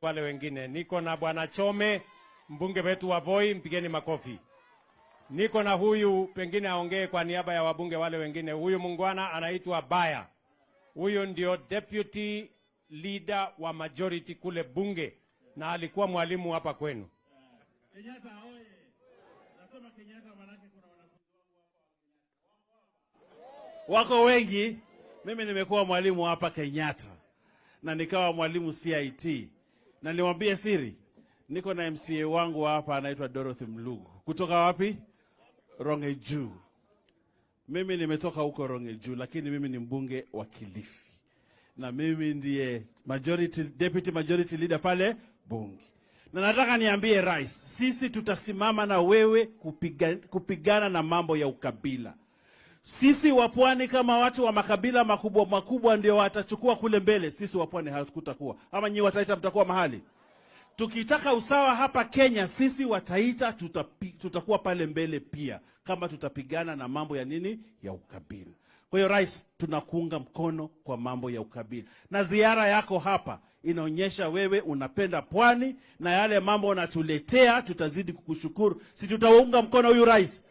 wale wengine. Niko na Bwana Chome, mbunge wetu wa Voi, mpigeni makofi. Niko na huyu, pengine aongee kwa niaba ya wabunge wale wengine. Huyu mungwana anaitwa Baya. Huyu ndio deputy leader wa majority kule bunge na alikuwa mwalimu hapa kwenu. Kenyatta oye. Nasema Kenyatta manake kuna wanafunzi wangu hapa wako wengi. Mimi nimekuwa mwalimu hapa Kenyatta na nikawa mwalimu CIT. Na niwaambie siri, niko na MCA wangu hapa anaitwa Dorothy Mlugu. Kutoka wapi? Rongeju. Mimi nimetoka huko Rongeju, lakini mimi ni mbunge wa Kilifi. Na mimi ndiye deputy majority leader pale bunge. Na nataka niambie rais, sisi tutasimama na wewe kupigana na mambo ya ukabila. Sisi wapwani kama watu wa makabila makubwa makubwa ndio watachukua kule mbele, sisi wapwani hatukutakuwa. Ama nyinyi Wataita mtakuwa mahali. Tukitaka usawa hapa Kenya, sisi Wataita tutakuwa pale mbele pia, kama tutapigana na mambo ya nini? Ya ukabila. Kwa hiyo rais, tunakuunga mkono kwa mambo ya ukabila. Na ziara yako hapa inaonyesha wewe unapenda pwani na yale mambo unatuletea, tutazidi kukushukuru. Si tutaunga mkono huyu rais?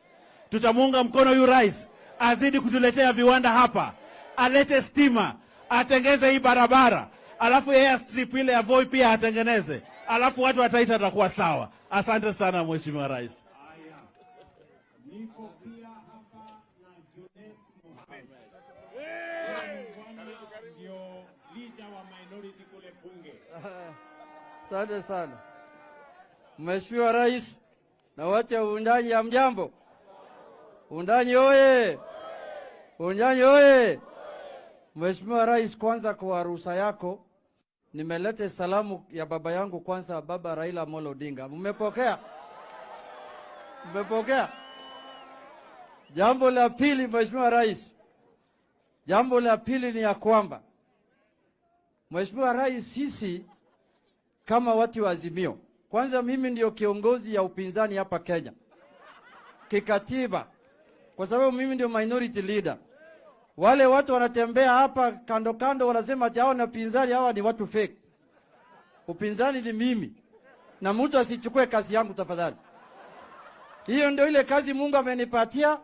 Tutamuunga mkono huyu rais. Azidi kutuletea viwanda hapa. Alete stima, atengeze hii barabara. Alafu yeye strip ile ya Voi pia atengeneze. Alafu watu Wataita watakuwa sawa. Asante sana Mheshimiwa Rais. Niko pia hapa na Junet Mohamed. Ndio leader wa minority kule bunge. Asante sana. Mheshimiwa Rais, na wacha uundaji ya mjambo. Uundaji oye. Uundaji oye. Mheshimiwa Rais, kwanza kwa ruhusa yako nimelete salamu ya baba yangu kwanza, baba Raila Amolo Odinga. Mmepokea? Mmepokea? Jambo la pili, Mheshimiwa Rais. Jambo la pili ni ya kwamba Mheshimiwa Rais, sisi kama watu wa Azimio, kwanza mimi ndio kiongozi ya upinzani hapa Kenya kikatiba, kwa sababu mimi ndio minority leader. Wale watu wanatembea hapa kando kando wanasema ati hao na upinzani, hawa ni watu fake. Upinzani ni mimi, na mtu asichukue kazi yangu tafadhali. Hiyo ndio ile kazi Mungu amenipatia,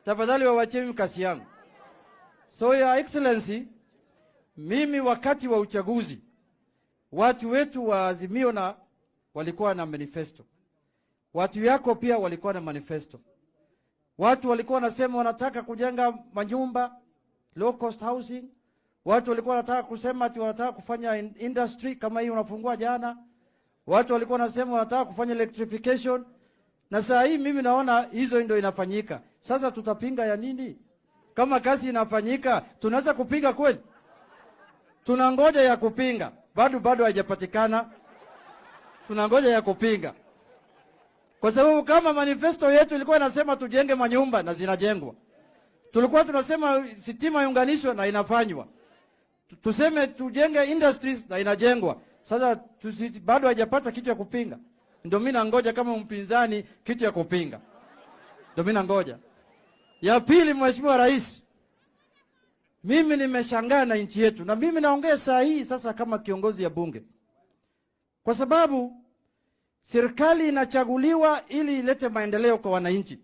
tafadhali wawachie mimi kazi yangu. So Your Excellency, mimi wakati wa uchaguzi watu wetu wa Azimio na walikuwa na manifesto. Watu yako pia walikuwa na manifesto. Watu walikuwa wanasema wanataka kujenga manyumba, low cost housing. Watu walikuwa wanataka kusema ati wanataka kufanya industry kama hii unafungua jana. Watu walikuwa wanasema wanataka kufanya electrification. Na saa hii mimi naona hizo ndio inafanyika. Sasa tutapinga ya nini? Kama kazi inafanyika, tunaweza kupinga kweli? Tunangoja ya kupinga. Bado haijapatikana. Tunangoja ya kupinga. Kwa sababu kama manifesto yetu ilikuwa inasema tujenge manyumba na zinajengwa. Tulikuwa tunasema sitima iunganishwe na inafanywa. Tuseme tujenge industries na inajengwa. Sasa bado hajapata kitu ya kupinga. Ndio mimi nangoja kama mpinzani kitu ya kupinga. Ndio mimi nangoja. Ya pili, Mheshimiwa Rais, mimi nimeshangaa na nchi yetu, na mimi naongea saa hii sasa kama kiongozi ya bunge. Kwa sababu serikali inachaguliwa ili ilete maendeleo kwa wananchi.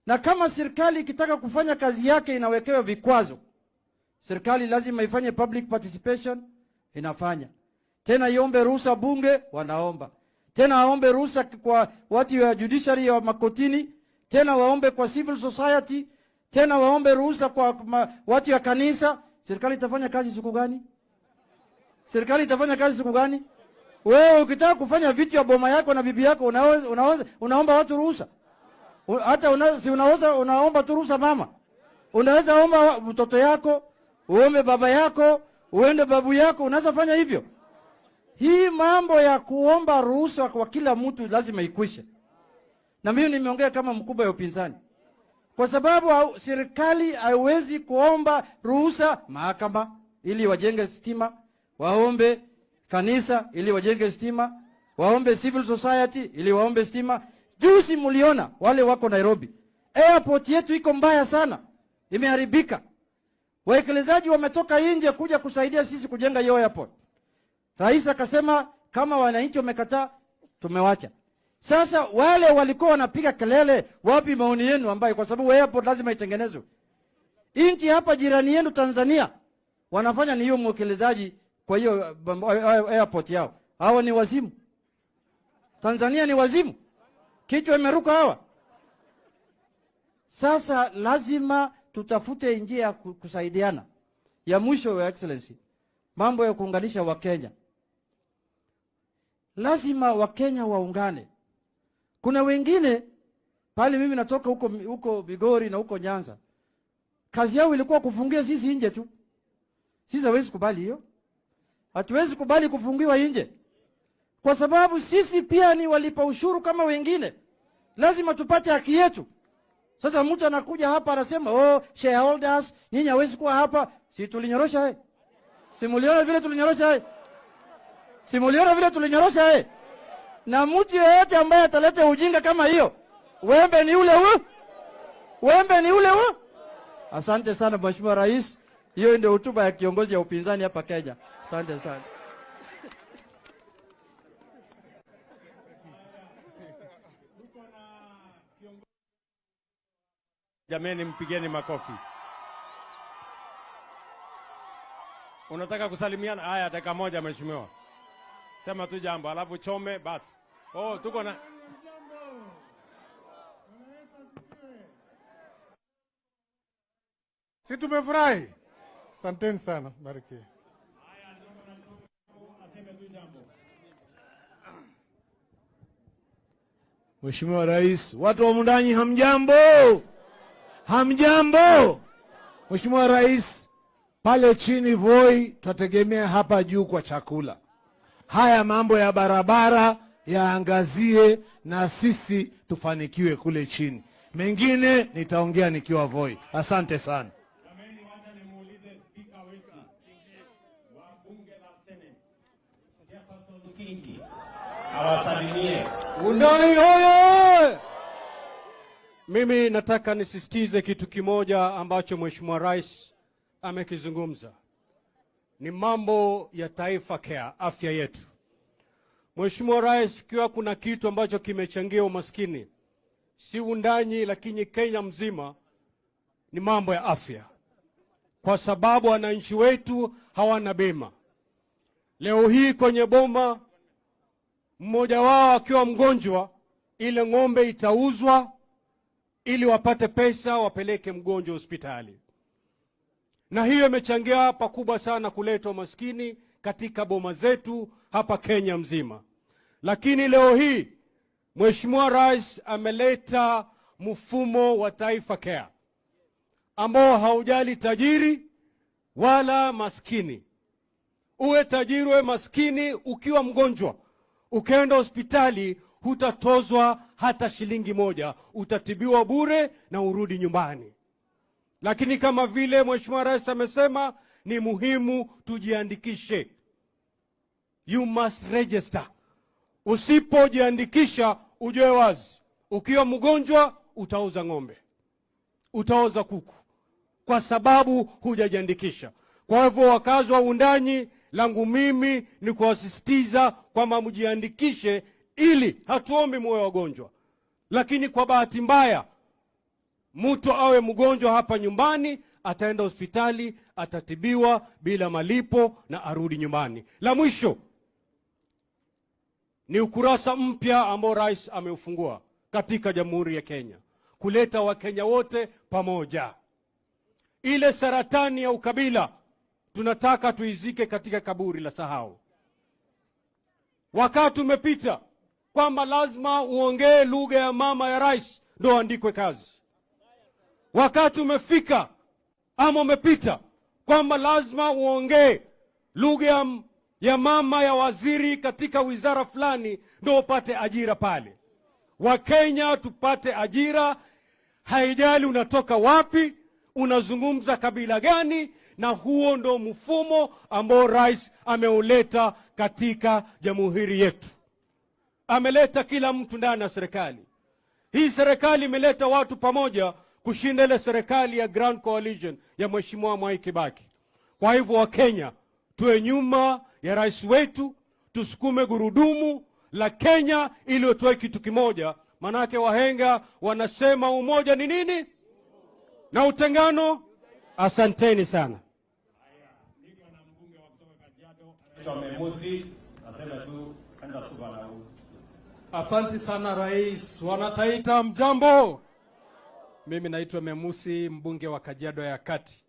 Na kama serikali ikitaka kufanya kazi yake inawekewa vikwazo. Serikali lazima ifanye public participation, inafanya. Tena iombe ruhusa bunge, wanaomba. Tena waombe ruhusa kwa watu wa judiciary ya makotini, tena waombe kwa civil society, tena waombe ruhusa kwa watu wa kanisa. Serikali itafanya kazi siku gani? Serikali itafanya kazi siku gani? Wewe ukitaka kufanya vitu ya boma yako na bibi yako unaomba watu ruhusa. Hata unaomba tu ruhusa mama. Unaweza omba mtoto yako, uombe baba yako, uende babu yako, unaweza fanya hivyo. Hii mambo ya kuomba ruhusa kwa kila mtu lazima ikwishe. Na mimi nimeongea kama mkubwa wa upinzani. Kwa sababu serikali haiwezi kuomba ruhusa mahakama ili wajenge stima, waombe kanisa ili wajenge stima, waombe civil society ili waombe stima. Juzi mliona wale wako Nairobi. Airport yetu iko mbaya sana. Imeharibika. Waekelezaji wametoka nje kuja kusaidia sisi kujenga hiyo airport. Rais akasema kama wananchi wamekataa, tumewacha. Sasa wale walikuwa wanapiga kelele, wapi maoni yenu? Ambayo kwa sababu airport lazima itengenezwe. Inchi hapa jirani yenu Tanzania wanafanya ni hiyo mwekelezaji kwa hiyo airport yao. Hawa ni wazimu. Tanzania ni wazimu. Kichwa imeruka hawa. Sasa lazima tutafute njia ya kusaidiana. Ya mwisho, Your Excellency, mambo ya kuunganisha Wakenya. Lazima Wakenya waungane. Kuna wengine pale, mimi natoka huko Bigori na huko Nyanza, kazi yao ilikuwa kufungia sisi nje tu. Sisi hawezi kubali hiyo. Hatuwezi kubali kufungiwa nje, kwa sababu sisi pia ni walipa ushuru kama wengine. Lazima tupate haki yetu. Sasa mtu anakuja hapa anasema, oh, shareholders, nyinyi hawezi kuwa hapa. Si tulinyorosha hai? Simuliona vile tulinyorosha hai? Simuliona vile tulinyorosha hai? Na mtu yeyote ambaye ataleta ujinga kama hiyo, wembe ni ule huu. Wembe ni ule huu. Asante sana Mheshimiwa Rais. Hiyo ndio hotuba ya kiongozi ya upinzani hapa Kenya. Asante sana. Jameni, mpigeni makofi. Unataka kusalimiana? Haya, dakika moja Mheshimiwa. Sema tu jambo, alafu chome basi. Oh, tuko na Si tumefurahi. Asanteni sana, bariki. Mheshimiwa Rais, watu wa Mundanyi hamjambo? Hamjambo? Mheshimiwa Rais, pale chini Voi tutategemea hapa juu kwa chakula. Haya mambo ya barabara yaangazie na sisi tufanikiwe kule chini. Mengine nitaongea nikiwa Voi. Asante sana. awasalimie. Mundanyi hoye! Mimi nataka nisisitize kitu kimoja ambacho Mheshimiwa Rais amekizungumza. Ni mambo ya Taifa Care, afya yetu. Mheshimiwa Rais, kiwa kuna kitu ambacho kimechangia umaskini, si Mundanyi lakini Kenya mzima, ni mambo ya afya. Kwa sababu wananchi wetu hawana bima. Leo hii kwenye boma, mmoja wao akiwa mgonjwa, ile ng'ombe itauzwa ili wapate pesa wapeleke mgonjwa hospitali. Na hiyo imechangia pakubwa sana kuleta umaskini katika boma zetu hapa Kenya mzima. Lakini leo hii Mheshimiwa Rais ameleta mfumo wa Taifa Care ambao haujali tajiri wala maskini. Uwe tajiri uwe maskini, ukiwa mgonjwa ukaenda hospitali hutatozwa hata shilingi moja, utatibiwa bure na urudi nyumbani. Lakini kama vile Mheshimiwa Rais amesema, ni muhimu tujiandikishe. You must register. Usipojiandikisha, ujue wazi, ukiwa mgonjwa utauza ng'ombe, utauza kuku, kwa sababu hujajiandikisha. Kwa hivyo wakazi wa Mundanyi, langu mimi ni kuwasisitiza kwamba mjiandikishe, ili hatuombi muwe wagonjwa. Lakini kwa bahati mbaya, mtu awe mgonjwa hapa nyumbani, ataenda hospitali, atatibiwa bila malipo na arudi nyumbani. La mwisho ni ukurasa mpya ambao Rais ameufungua katika Jamhuri ya Kenya, kuleta Wakenya wote pamoja. Ile saratani ya ukabila tunataka tuizike katika kaburi la sahau. Wakati umepita kwamba lazima uongee lugha ya mama ya rais ndio andikwe kazi. Wakati umefika ama umepita kwamba lazima uongee lugha ya mama ya waziri katika wizara fulani ndio upate ajira pale. Wakenya tupate ajira, haijali unatoka wapi, unazungumza kabila gani, na huo ndo mfumo ambao rais ameuleta katika jamhuri yetu. Ameleta kila mtu ndani ya serikali. Hii serikali imeleta watu pamoja kushinda ile serikali ya Grand Coalition ya Mheshimiwa Mwai Kibaki. Kwa hivyo Wakenya tuwe nyuma ya rais wetu, tusukume gurudumu la Kenya ili utoe kitu kimoja. Manake wahenga wanasema umoja ni nini na utengano. Asanteni sana. Niko na mbunge wa kutoka Kajiado anaitwa Memusi, nasema tu enda suba na huyu. Asante sana rais. Wanataita mjambo. Mimi naitwa Memusi, mbunge wa Kajiado ya Kati.